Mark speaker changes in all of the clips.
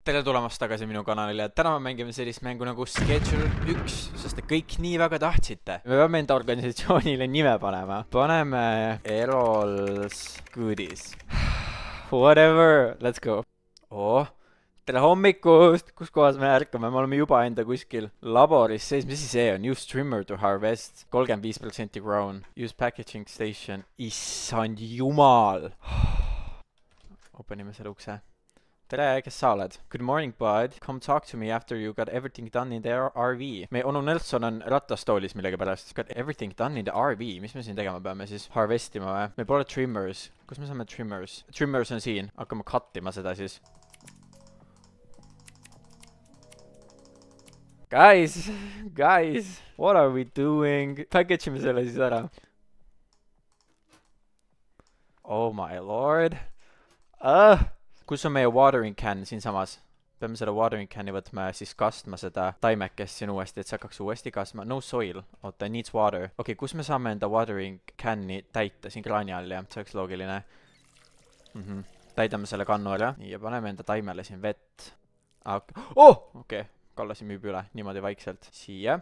Speaker 1: tere tulemast tagasi minu kanalile. Täna me mängime sellist mängu nagu Schedule 1, sest te kõik nii väga tahtsite. Me peame enda organisatsioonile nime panema. Paneme Errol's Goodies. Whatever, let's go. Tere hommikust! Kus kohas me ärkame? Me oleme juba enda kuskil laboris sees. Mis see on? Use trimmer to harvest. 35% grown. Use packaging station. Issand jumal! Openime selle ukse. Tere, kes sa oled? Good morning, bud. Come talk to me after you got everything done in the RV. Meie onu Nelson on ratastoolis millega pärast. Got everything done in the RV. Mis me siin tegema peame siis? Harvestima või? Me pole trimmers. Kus me saame trimmers? Trimmers on siin. Hakkame cuttima seda siis. Guys, what are we doing? Package me selle siis ära. Oh my lord. Kus on meie watering can siin samas? Peame selle watering can'i võtma ja siis kastma seda taimekest siin uuesti, et see hakkaks uuesti kasma. No soil. Oota, needs water. Okei, kus me saame enda watering can'i täita? Siin kraani all, jah? See oleks loogiline. Täidame selle kannu ära. Ja paneme enda taimele siin vett. Okei. Kallasin müüb üle. Niimoodi vaikselt. Siia.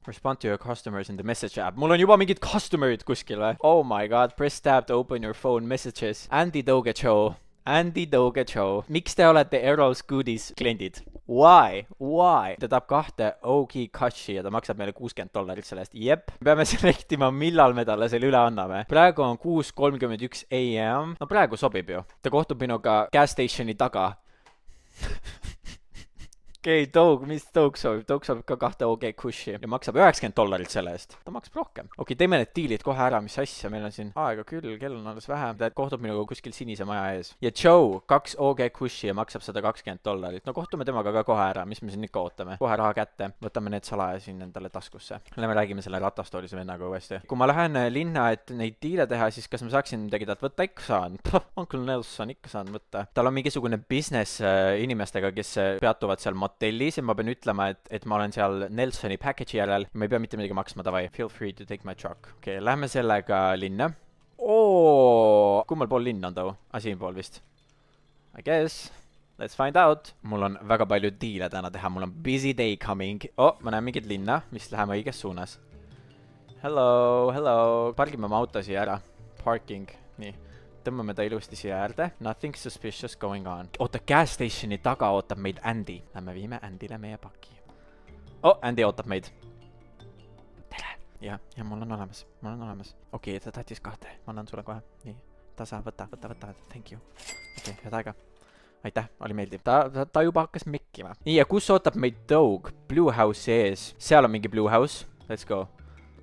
Speaker 1: Respond to your customers in the message app. Mul on juba mingid customerid kuskil või? Oh my god, press tab to open your phone messages. Andy Doge Show. Miks te olete Errol's Goodies kliendid? Why? Ta tahab 2 OG Kashi ja ta maksab meile $60 selle eest. Jep. Peame selektima, millal me talle selle üle anname. Praegu on 6:31 AM. No praegu sobib ju. Ta kohtub minuga gas stationi taga. Okei, Doug, mis Doug sobib? Doug sobib ka 2 OG Kushi ja maksab $90 selle eest. Ta maksab rohkem. Okei, teeme need diilid kohe ära, mis asja. Meil on siin aega küll, kell on alles vähe. Ta kohtub minuga kuskil sinise maja ees. Ja Joe, 2 OG Kushi ja maksab $120. No kohtume temaga ka kohe ära. Mis me siin ikka ootame? Kohe raha kätte. Võtame need salaja siin endale taskusse. Lähme räägime selle ratastoolise vennaga uuesti. Kui ma lähen linna, et neid diile teha, siis kas ma saaksin midagi talt võtta? Ikka saan. Uncle Nelson ikka saan võtta. Tal on mingisugune business inimestega, kes peatuvad seal motellis ja ma pean ütlema, et ma olen seal Nelsoni package'i järel ja ma ei pea mitte midagi maksma, davai. Feel free to take my truck. Okei, lähme sellega linna. Kummal pool linn on too? Siinpool vist. I guess. Let's find out. Mul on väga palju diile täna teha. Mul on busy day coming. Ma näen mingit linna, mis läheme õiges suunas. Hello. Pargime oma auto siia ära. Parking. Nii. Tõmbame ta ilusti siia äärde. Nothing suspicious going on. Oota, gas stationi taga ootab meid Andy. Lähme viime Andyle meie paki. Andy ootab meid. Tere. Ja mul on olemas. Okei, ta tahtis 2. Ma annan sulle kohe. Nii. Tasa, võta. Thank you. Okei, head aega. Aitäh, oli meeldiv. Ta juba hakkas mekkima. Nii, ja kus ootab meid Doug? Blue House ees. Seal on mingi Blue House. Let's go.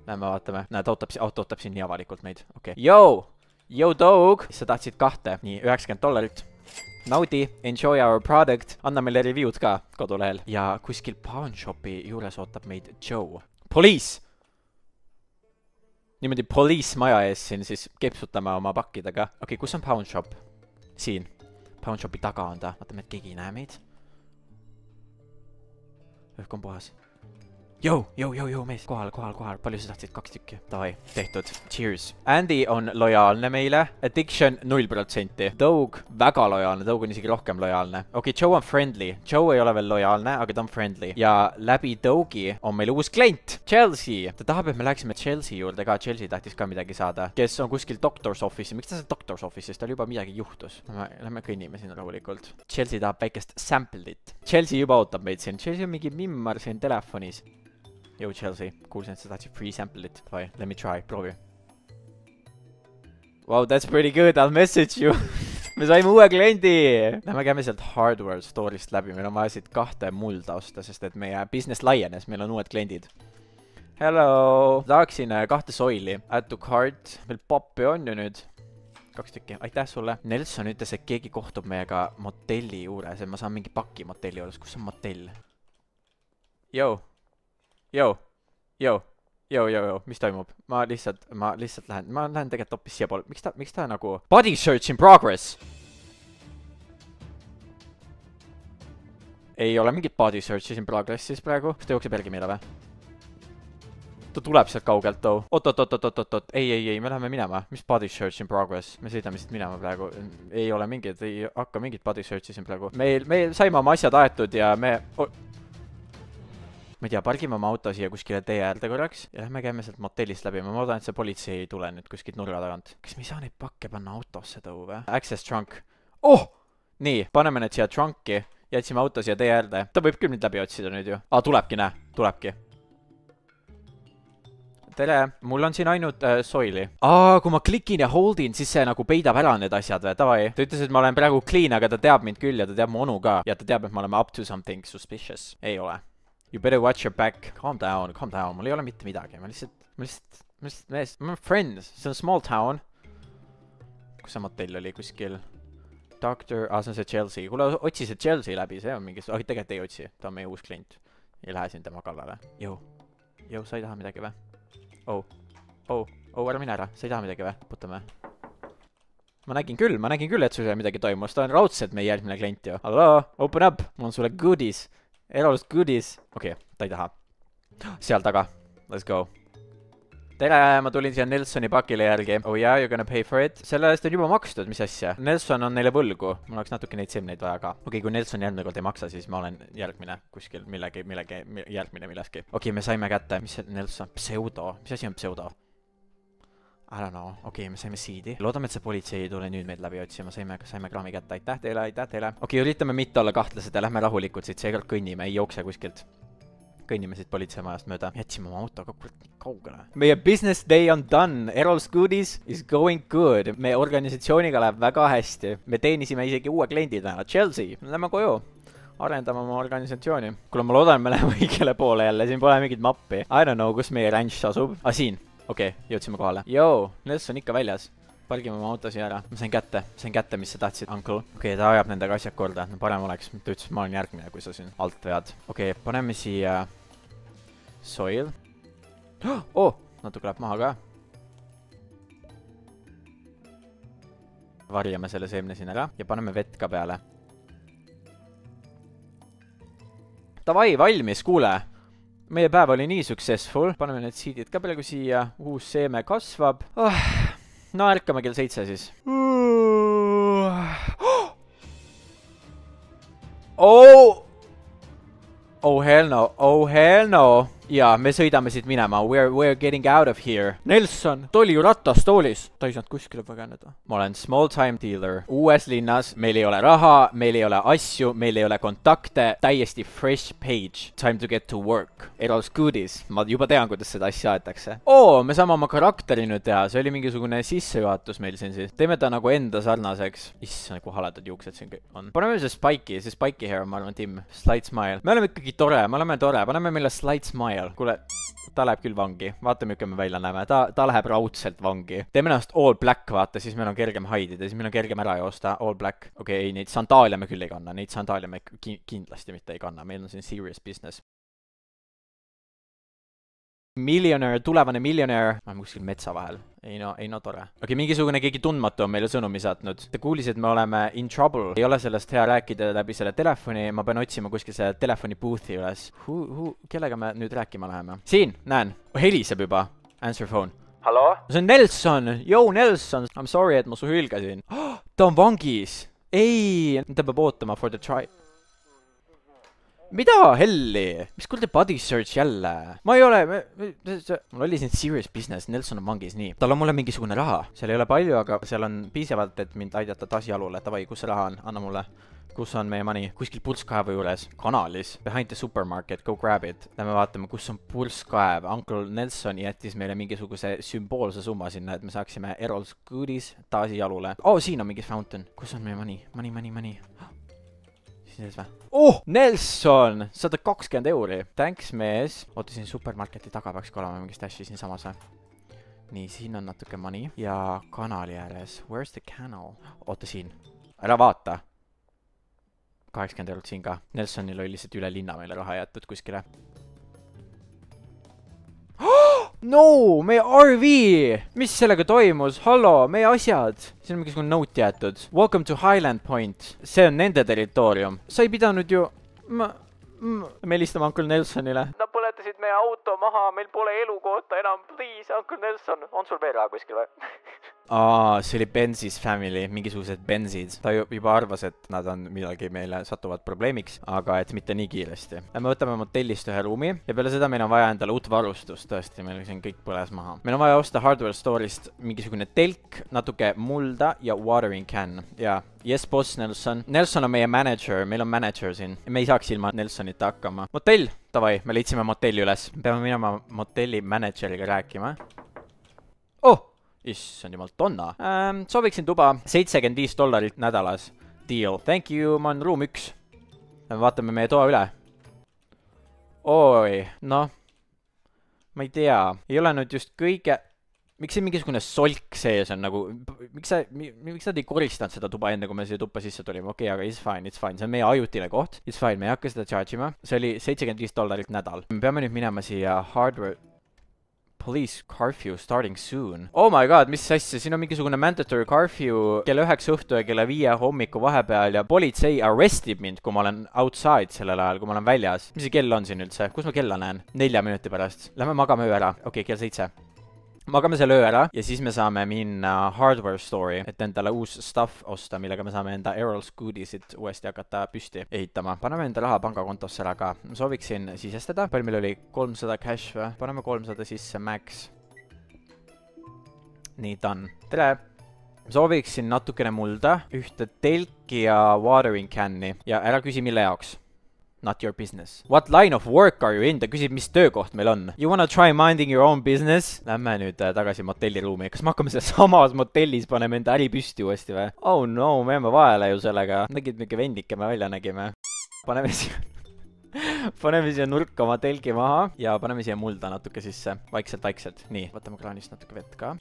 Speaker 1: Lähme vaatame. Näed, auto ootab siin nii avalikult meid. Okei. Yo, Doug! Sa tahtsid 2. Nii, $90. Naudi, enjoy our product. Anna meile review'd ka kodulehel. Ja kuskil pawn shopi juures ootab meid Joe. Police! Niimoodi police maja ees siin siis kepsutame oma pakkidega. Okei, kus on pawn shop? Siin. Pawn shopi taga on ta. Vaatame, et keegi ei näe meid. Õhk on puhas. Yo, mees, kohal. Palju sa tahtsid? 2 tükki. Davai, tehtud. Cheers. Andy on lojaalne meile. Addiction 0%. Doug, väga lojaalne. Doug on isegi rohkem lojaalne. Okei, Joe on friendly. Joe ei ole veel lojaalne, aga ta on friendly. Ja läbi Dougi on meil uus klient. Chelsea. Ta tahab, et me läheksime Chelsea juurde ka. Chelsea tahtis ka midagi saada. Kes on kuskil doctor's office'i. Miks ta seal doctor's office'is? Tal juba midagi juhtus. Lähme kõnnime siin rahulikult. Chelsea tahab väikest sample'it. Chelsea juba ootab meid siin. Chelsea on mingi mimmar siin telefonis. Yo, Chelsea. Kuulsin, et sa tahtsid free sample'it. Vai, let me try. Proovi. Wow, that's pretty good. I'll message you. Me saime uue kliendi. Lähme käime sealt hardware store'ist läbi. Meil on vaja siit 2 mulda osta, sest et meie business laienes. Meil on uued kliendid. Hello. Tahaksin 2 soili. Add to cart. Meil poppi on ju nüüd. 2 tükki. Aitäh sulle. Nelson ütles, et keegi kohtub meiega motelli juures. Et ma saan mingi paki motelli juures. Kus on motell? Yo, mis toimub? Ma lihtsalt lähen. Ma lähen tegelikult hoopis siia poole. Miks ta nagu... Body search in progress! Ei ole mingit body search'is in progress'is praegu. Kas ta jookseb järgi meile või? ta tuleb sealt kaugelt too. Oot, ei, me läheme minema. Mis body search in progress? Me sõidame siit minema praegu. Ei ole mingid, ei hakka mingit body search'i siin praegu. Me saime oma asjad aetud ja me ei tea, pargime oma auto siia kuskile tee äärde korraks ja lähme käime sealt motellist läbi. Ma loodan, et see politsei ei tule nüüd kuskilt nurga tagant. Kas me ei saa neid pakke panna autosse tõu või? Access trunk. Oh! Nii, paneme need siia trunki. Jätsime auto siia tee äärde. Ta võib küll nüüd läbi otsida nüüd ju. Tulebki, näe. Tulebki. Tere. Mul on siin ainult soili. Kui ma klikin ja holdin, siis see nagu peidab ära need asjad või? Tavai. Ta ütles, et ma olen praegu clean, aga ta teab mind küll ja ta teab mu onu ka. Ja ta teab, et me oleme up to something suspicious. Ei ole. You better watch your back. Calm down. Mul ei ole mitte midagi. Ma lihtsalt I'm friends. See on small town. Kus see motell oli kuskil? Doctor, see on see Chelsea. Kuule, otsi see Chelsea läbi, see on mingi... tegelikult ei otsi. Ta on meie uus klient. Ei lähe siin tema kallale. Jõu, sa ei taha midagi või? Ära mine ära. Sa ei taha midagi või? Putame. Ma nägin küll, et sul midagi toimus. Ta on raudselt meie järgmine klient ju. Hallo, open up. Mul on sulle goodies. Eralust goodies. Okei, ta ei taha. Seal taga. Let's go. Tere, ma tulin siia Nelsoni pakile järgi. Oh yeah, you're gonna pay for it. Selle eest on juba makstud, mis asja? Nelson on neile võlgu. Mul oleks natuke neid semneid vaja ka. Okei, kui Nelson järgmine kord ei maksa, siis ma olen järgmine kuskil järgmine milleski. Okei, me saime kätte. Mis see Nelson? Pseudo. Mis asi on pseudo? I don't know. Okei, me saime siidi. Loodame, et see politsei ei tule nüüd meid läbi otsima. Saime kraami kätte. Aitäh teile. Okei, üritame mitte olla kahtlased ja lähme rahulikult siit. Seekord kõnnime, ei jookse kuskilt. Kõnnime siit politseimajast mööda. Jätsime oma autoga kaugele. Meie business day on done. Errol's Goodies is going good. Meie organisatsiooniga läheb väga hästi. Me teenisime isegi uue kliendi täna. Chelsea. Lähme koju. Arendame oma organisatsiooni. Kuule, ma loodan, me läheme õigele poole jälle. Siin pole mingit mappi. I don't know, kus meie ranch asub. Siin. Okei, jõudsime kohale. Joo, Nelson ikka väljas. Pargime oma auto siia ära. Ma sain kätte, mis sa tahtsid, uncle. Okei, ta ajab nendega asjad korda. No parem oleks. Ta ütles, ma olen järgmine, kui sa siin alt vead. Okei, paneme siia soil. Natuke läheb maha ka. Varjame selle seemne siin ära ja paneme vett ka peale. Davai, valmis, kuule. Meie päev oli nii successful. Paneme need seedid ka praegu siia. Uus seeme kasvab. No ärkame kell 7 siis. Oh hell no. Ja, me sõidame siit minema. We're getting out of here. Nelson, ta oli ju ratastoolis. Ta ei saanud kuskile põgeneda. Ma olen small time dealer. Uues linnas. Meil ei ole raha, meil ei ole asju, meil ei ole kontakte. Täiesti fresh page. Time to get to work. Errol's Goodies. Ma juba tean, kuidas seda asja aetakse. Me saame oma karakteri nüüd teha. See oli mingisugune sissejuhatus meil siin siis. Teeme ta nagu enda sarnaseks. Issand, kui haledad juuksed siin on. Paneme see Spike'i hair, ma arvan, Tim. Slide smile. Me oleme ikkagi tore, Paneme meile slide smile. Kuule, ta läheb küll vangi. Vaata, milline me välja näeme. Ta läheb raudselt vangi. Teeme ennast all black, vaata, siis meil on kergem haidida, siis meil on kergem ära joosta. All black. Okei, neid sandaalia me küll ei kanna. Neid sandaalia me kindlasti mitte ei kanna. Meil on siin serious business. Tulevane miljonär. Ma olen kuskil metsa vahel. Ei no tore. Okei, mingisugune keegi tundmatu on meile sõnumi saatnud. Ta kuulis, et me oleme in trouble. Ei ole sellest hea rääkida läbi selle telefoni. Ma pean otsima kuskil selle telefoni boothi üles. Kellega me nüüd rääkima läheme? Siin, näen. Heliseb juba. Answer phone. Hallo? See on Nelson. Yo, Nelson. I'm sorry, et ma su hülgasin. Ta on vangis. Ei, ta peab ootama for the try. Mida helli? Mis kuulde body search jälle? Ma ei ole... Mul oli siin serious business. Nelson on vangis, nii. Tal on mulle mingisugune raha. Seal ei ole palju, aga seal on piisavalt, et mind aidata taas jalule. Tavai, kus see raha on? Anna mulle. Kus on meie money? Kuskil pulskaevu juures. Kanalis. Behind the supermarket. Go grab it. Lähme vaatame, kus on pulskaev. Uncle Nelson jättis meile mingisuguse sümboolse summa sinna, et me saaksime Errol's Goodies taas jalule. Siin on mingi fountain. Kus on meie money? Money. Nelson! 120 euri. Thanks, mees. Oota, siin supermarketi taga peaks ka olema mingist asja siin samas. Nii, siin on natuke money. Ja kanali ääres. Where's the canal? Oota, siin. Ära vaata. 80 eurot siin ka. Nelsonil oli lihtsalt üle linna meile raha jäetud kuskile. No, meie RV! Mis sellega toimus? Hallo, meie asjad! Siin on mingisugune note jäetud. Welcome to Highland Point. See on nende territoorium. Sa ei pidanud ju... Me helistame Uncle Nelsonile. Ta pole põletasid meie auto maha, meil pole elukohta enam, please, Uncle Nelson. On sul veel raha kuskil või? See oli Benzis family, mingisugused Benzid. Ta juba arvas, et nad on midagi meile satuvad probleemiks, aga et mitte nii kiiresti. Me võtame motellist ühe ruumi ja peale seda meil on vaja endale uut varustust, tõesti, meil siin kõik põles maha. Meil on vaja osta hardware store'ist mingisugune telk, natuke mulda ja watering can. Ja, yes, boss Nelson. Nelson on meie manager, meil on manager siin. Me ei saaks ilma Nelsonita hakkama. Motell, davai, me leidsime motelli üles. Peame minema motelli manageriga rääkima. Issand jumal, tonna. Sooviksin tuba $75 nädalas. Deal. Thank you, ma on ruum 1. Vaatame meie toa üle. Oi, noh. Ma ei tea. Ei ole nüüd just kõige... Miks see mingisugune solk sees on nagu... Miks nad ei koristanud seda tuba enne, kui me siia tuppa sisse tulime? Okei, aga it's fine. See on meie ajutine koht. It's fine, me ei hakka seda charge'ima. See oli $75 nädal. Me peame nüüd minema siia hardware... Police curfew starting soon. Oh my god, mis asja, siin on mingisugune mandatory curfew kella 9 õhtu ja kella 5 hommiku vahepeal ja politsei arrestib mind, kui ma olen outside sellel ajal, kui ma olen väljas. Mis see kell on siin üldse? Kus ma kella näen? 4 minuti pärast. Lähme magame öö ära. Okei, kell 7. Magame selle öö ära ja siis me saame minna hardware store'i, et endale uus stuff osta, millega me saame enda Errol's Goodiesit uuesti hakata püsti ehitama. Paneme enda raha pangakontosse ära ka. Ma sooviksin sisestada. Palju meil oli? 300 cash või? Paneme 300 sisse max. Nii, done. Tere! Sooviksin natukene mulda, ühte telki ja watering can'i ja ära küsi mille jaoks. Not your business. What line of work are you in? Ta küsib, mis töökoht meil on. You wanna try minding your own business? Lähme nüüd tagasi motelliruumi. Kas me hakkame selle samas motellis paneme enda äri püsti uuesti või? Oh no, me jääme vahele ju sellega. Nägid, mingi vendike me välja nägime. Paneme siia nurka oma telgi maha ja paneme siia mulda natuke sisse. Vaikselt. Nii, võtame kraanist natuke vett ka.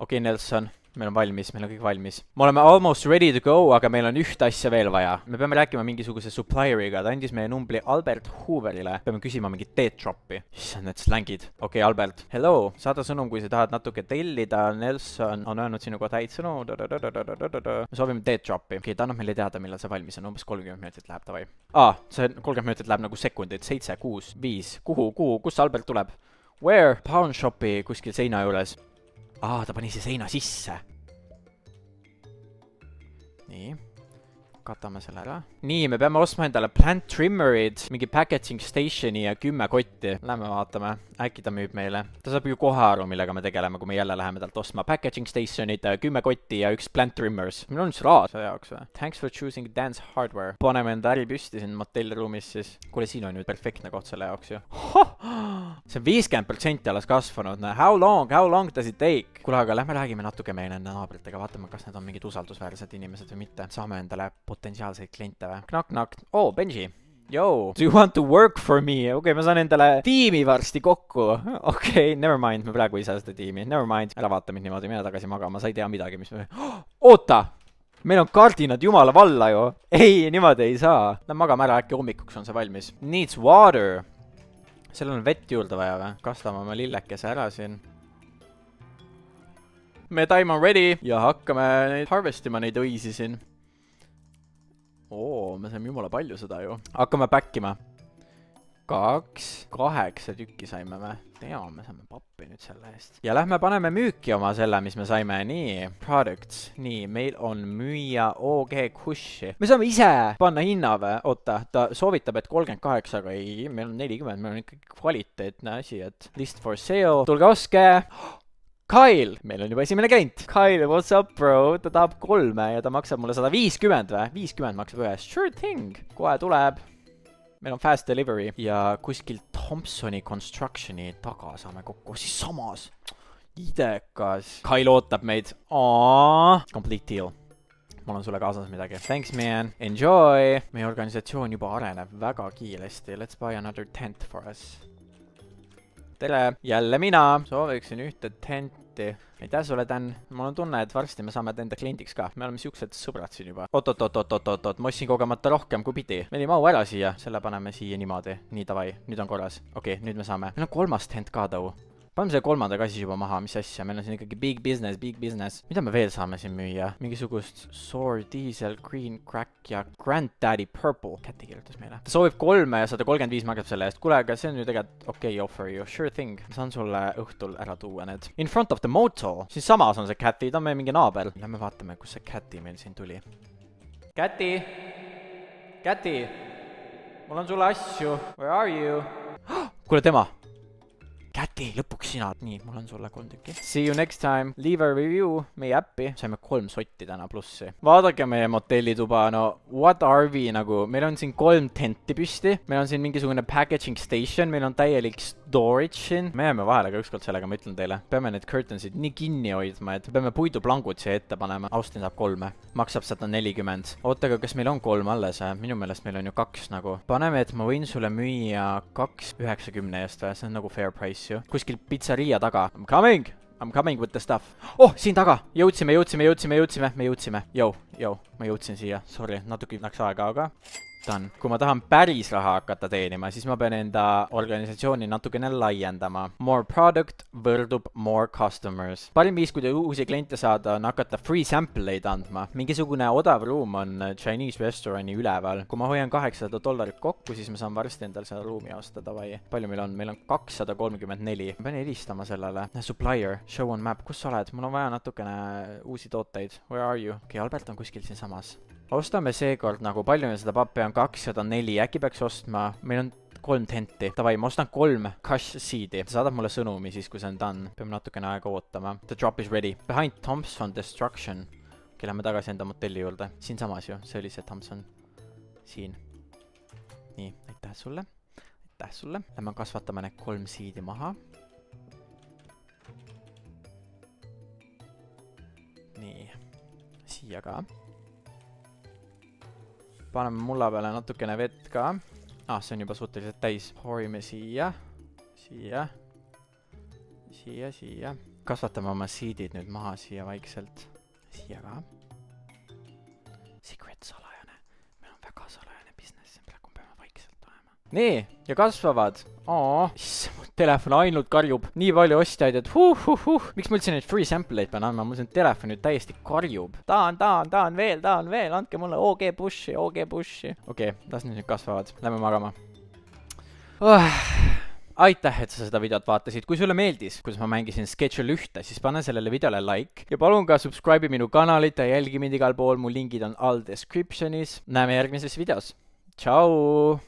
Speaker 1: Okei, Nelson. Meil on valmis, meil on kõik valmis. Me oleme almost ready to go, aga meil on ühte asja veel vaja. Me peame rääkima mingisuguse supplieriga. Ta andis meie numbri Albert Hooverile. Peame küsima mingit teetroppi. Issand, need slängid. Okei, Albert. Hello. Saada sõnum, kui sa tahad natuke tellida. Nelson on öelnud sinuga täid sõnu. Me soovime teetroppi. Okei, ta annab meile teada, millal see valmis on. Umbes 30 minutit läheb, davai. See 30 minutit läheb nagu sekundid. 7, 6, 5. Kuhu? Kus Albert tuleb? Where? Pawn shopi kuskil seina juures. Ta pani see seina sisse. Nii. Katame selle ära. Nii, me peame ostma endale plant trimmerid, mingi packaging stationi ja 10 kotti. Lähme vaatame. Äkki ta müüb meile. Ta saab ju kohe aru, millega me tegeleme, kui me jälle läheme talt ostma. Packaging stationid, 10 kotti ja 1 plant trimmers. Meil on üks raha selle jaoks või? Thanks for choosing Dance Hardware. Paneme enda äri püsti siin motelliruumis siis. Kuule, siin on ju perfektne koht selle jaoks ju. See on 50% alles kasvanud. How long does it take? Kuule, aga lähme räägime natuke meie nende naabritega. Vaatame, kas need on mingid usaldusväärsed inimesed või mitte. Saame endale potentsiaalseid kliente või? Knock. Oh, Benji. Yo, do you want to work for me? Okei, ma saan endale tiimi varsti kokku. Okei, never mind, me praegu ei saa seda tiimi. Never mind, ära vaata mind niimoodi, mine tagasi magama, sa ei tea midagi, mis me... Oota! Meil on kardinad jumala valla ju. Ei, niimoodi ei saa. Lähme magama ära, äkki hommikuks on see valmis. Needs water. Sellel on vett juurde vaja või? Kastame oma lillekese ära siin. Meie time on ready ja hakkame harvestima neid õisi siin. Me saime jumala palju seda ju. Hakkame päkkima. 8 tükki saime me. Me saame pappi nüüd selle eest. Ja lähme paneme müüki oma selle, mis me saime. Nii, products. Nii, meil on müüa OG Kushi. Me saame ise panna hinna või? Oota, ta soovitab, et 38, aga ei, meil on 40. Meil on ikkagi kvaliteetne asi, et list for sale. Tulge oske! Kyle! Meil on juba esimene klient. Kyle, what's up, bro? Ta tahab 3 ja ta maksab mulle 150 või? 50 maksab ühes. Sure thing. Kohe tuleb. Meil on fast delivery. Ja kuskil Thompsoni Constructioni taga saame kokku. Siis samas. Idekas. Kyle ootab meid. Complete deal. Mul on sulle kaasas midagi. Thanks, man. Enjoy! Meie organisatsioon juba areneb väga kiiresti. Let's buy another tent for us. Tere, jälle mina. Sooviksin ühte tenti. Aitäh sulle, Dan. Mul on tunne, et varsti me saame enda kliendiks ka. Me oleme siuksed sõbrad siin juba. Oot. Ma ostsin kogemata rohkem kui pidi. Meil ei mahu ära siia. Selle paneme siia niimoodi. Nii, davai. Nüüd on korras. Okei, nüüd me saame. Meil on 3. tent ka tõu. paneme selle kolmanda ka siis juba maha, mis asja, meil on siin ikkagi big business, big business. Mida me veel saame siin müüa? Mingisugust Sour Diesel, Green Crack ja Granddaddy Purple. Käti kirjutas meile. Ta soovib 3 ja 135 maksab selle eest. Kuule, aga see on ju tegelikult okei offer ju. Sure thing. Ma saan sulle õhtul ära tuua need. In front of the motel. Siin samas on see Käti, ta on meie mingi naaber. Lähme vaatame, kus see Käti meil siin tuli. Käti! Käti! Mul on sulle asju. Where are you? Kuule tema! Käti, lõpuks sina. Nii, mul on sulle 3 tükki. See you next time. Leave a review meie äppi. Saime 3 sotti täna plussi. Vaadake meie motellituba, no what are we nagu? Meil on siin 3 tenti püsti. Meil on siin mingisugune packaging station. Meil on täielik storage siin. Me jääme vahele ka ükskord sellega, ma ütlen teile. Peame need curtainsid nii kinni hoidma, et peame puiduplangud siia ette panema. Austin saab 3. Maksab 140. Oota, kas meil on 3 alles? Minu meelest meil on ju 2 nagu. Paneme, et ma võin sulle müüa 2,90 eest või? See on nagu fair price. Kuskil pizzeria taga. I'm coming with the stuff. Oh, siin taga. Jõudsime. Me jõudsime. Ma jõudsin siia. Sorry, natuke läks aega, aga done. Kui ma tahan päris raha hakata teenima, siis ma pean enda organisatsiooni natukene laiendama. More product võrdub more customers. Parim viis, kui te uusi kliente saada, on hakata free sample'eid andma. Mingisugune odav ruum on Chinese restaurani üleval. Kui ma hoian $800 kokku, siis ma saan varsti endal seda ruumi osta, davai. Palju meil on? Meil on 234. Ma pean helistama sellele. Supplier, show on map. Kus sa oled? Mul on vaja natukene uusi tooteid. Where are you? Okei, Albert on kuskil siin samas. Ostame seekord nagu palju meil seda pappi on 204, äkki peaks ostma, meil on 3 tenti. Davai, ma ostan 3 cash seedi. Ta saadab mulle sõnumi siis, kui see on done. Peame natukene aega ootama. The drop is ready. Behind Thompson Destruction. Okei, lähme tagasi enda motelli juurde. Siin samas ju, see oli see Thompson. Siin. Nii, aitäh sulle. Lähme kasvatame need 3 seedi maha. Nii, siia ka. Paneme mulla peale natukene vett ka. See on juba suhteliselt täis. Hoorime siia. Siia. Kasvatame oma seedid nüüd maha siia vaikselt. Siia ka. Secret salajane. Meil on väga salajane business. Praegu peame vaikselt olema. Nii, ja kasvavad. Issand, mu telefon ainult karjub. Nii palju ostjaid, et Miks ma üldse neid free sample'eid pean andma? Mul see telefon nüüd täiesti karjub. Tahan veel. Andke mulle OG pushi. Okei, las nüüd kasvavad. Lähme magama. Aitäh, et sa seda videot vaatasid. Kui sulle meeldis, kuidas ma mängisin Schedule 1, siis pane sellele videole like. Ja palun ka subscribe minu kanalit ja jälgi mind igal pool. Mu lingid on all descriptionis. Näeme järgmises videos. Tšau!